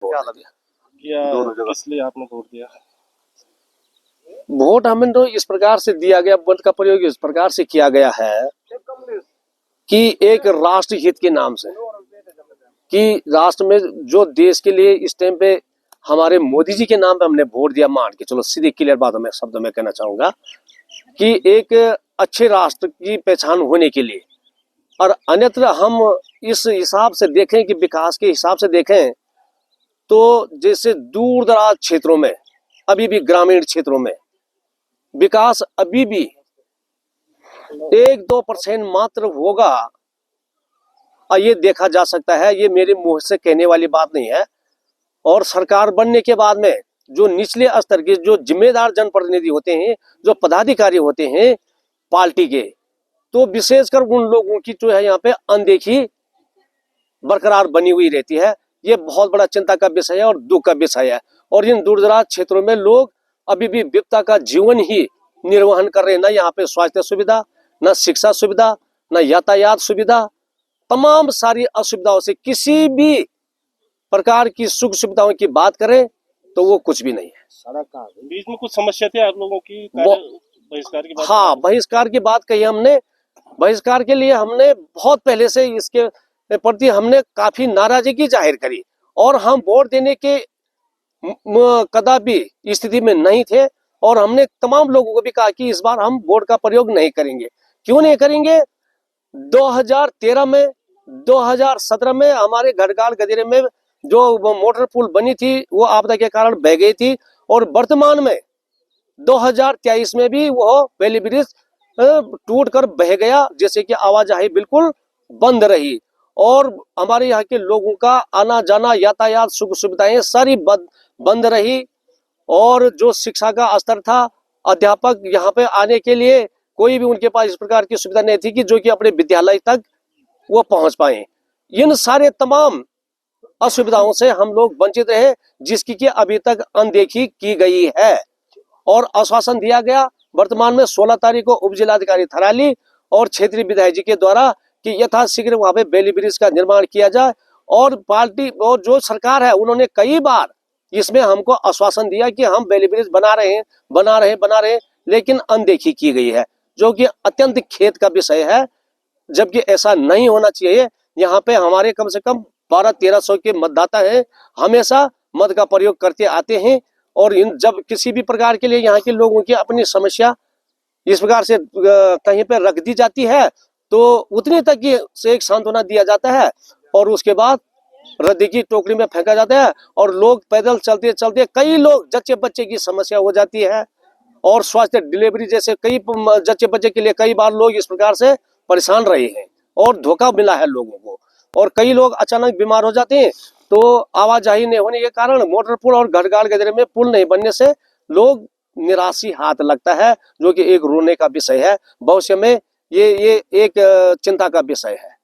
किस लिए आपने वोट दिया? वोट हमें तो इस प्रकार से दिया गया, वोट का प्रयोग इस प्रकार से किया गया है कि एक राष्ट्र हित के नाम से, कि राष्ट्र में जो देश के लिए इस टाइम पे हमारे मोदी जी के नाम पे हमने वोट दिया, मान के चलो सीधी क्लियर बात मैं शब्दों में कहना चाहूंगा कि एक अच्छे राष्ट्र की पहचान होने के लिए, और अन्यत्र हम इस हिसाब से देखें कि विकास के हिसाब से देखें तो जैसे दूर दराज क्षेत्रों में, अभी भी ग्रामीण क्षेत्रों में विकास अभी भी 1-2% मात्र होगा, और ये देखा जा सकता है, ये मेरे मुंह से कहने वाली बात नहीं है। और सरकार बनने के बाद में जो निचले स्तर के जो जिम्मेदार जनप्रतिनिधि होते हैं, जो पदाधिकारी होते हैं पार्टी के, तो विशेषकर उन लोगों की जो है यहाँ पे अनदेखी बरकरार बनी हुई रहती है। ये बहुत बड़ा चिंता का विषय है और दुख का विषय है। और इन दूरदराज क्षेत्रों में लोग अभी भी विपदा का जीवन ही निर्वहन कर रहे हैं। न यहाँ पे स्वास्थ्य सुविधा, न शिक्षा सुविधा, न यातायात सुविधा, तमाम सारी असुविधाओं से किसी भी प्रकार की सुख सुविधाओं की बात करें तो वो कुछ भी नहीं है। सड़क का बीच में कुछ समस्या थी आप लोगों की, बहिष्कार की बात? हाँ, बहिष्कार की बात कही हमने। बहिष्कार के लिए हमने बहुत पहले से इसके प्रति हमने काफी नाराजगी जाहिर करी, और हम वोट देने के कदापि स्थिति में नहीं थे, और हमने तमाम लोगों को भी कहा कि इस बार हम वोट का प्रयोग नहीं करेंगे। क्यों नहीं करेंगे? 2013 में, 2017 में हमारे घड़गाल गदेरे में जो मोटर पुल बनी थी वो आपदा के कारण बह गई थी, और वर्तमान में 2023 में भी वो बेली ब्रिज टूट कर बह गया, जैसे कि आवाजाही बिल्कुल बंद रही, और हमारे यहाँ के लोगों का आना जाना, यातायात, सुख सुविधाएं सारी बंद रही। और जो शिक्षा का स्तर था, अध्यापक यहाँ पे आने के लिए कोई भी उनके पास इस प्रकार की सुविधा नहीं थी कि जो कि अपने विद्यालय तक वो पहुंच पाए। इन सारे तमाम असुविधाओं से हम लोग वंचित रहे, जिसकी कि अभी तक अनदेखी की गई है। और आश्वासन दिया गया वर्तमान में 16 तारीख को उप जिलाधिकारी थराली और क्षेत्रीय विधायक जी के द्वारा कि यथाशीघ्र वहां पे बेली ब्रिज का निर्माण किया जाए। और पार्टी और जो सरकार है उन्होंने कई बार इसमें हमको आश्वासन दिया कि हम बेली ब्रिज बना रहे हैं, लेकिन अनदेखी की गई है, जो कि अत्यंत खेद का विषय है, जबकि ऐसा नहीं होना चाहिए। यहाँ पे हमारे कम से कम 1200-1300 के मतदाता हैं, हमेशा मत का प्रयोग करते आते हैं, और इन जब किसी भी प्रकार के लिए यहाँ के लोगों की अपनी समस्या इस प्रकार से कहीं पे रख दी जाती है तो उतनी तक की से एक सांत्वना दिया जाता है, और उसके बाद रद्दी की टोकरी में फेंका जाता है, और लोग पैदल चलते चलते कई लोग जच्चे बच्चे की समस्या हो जाती है, और स्वास्थ्य डिलीवरी जैसे कई जच्चे बच्चे के लिए कई बार लोग इस प्रकार से परेशान रहे हैं, और धोखा मिला है लोगों को, और कई लोग अचानक बीमार हो जाते हैं। तो आवाजाही नहीं होने के कारण मोटर पुल और घड़गाल गदेरे में पुल नहीं बनने से लोग निराशी हाथ लगता है, जो कि एक रोने का विषय है। भविष्य में ये एक चिंता का विषय है।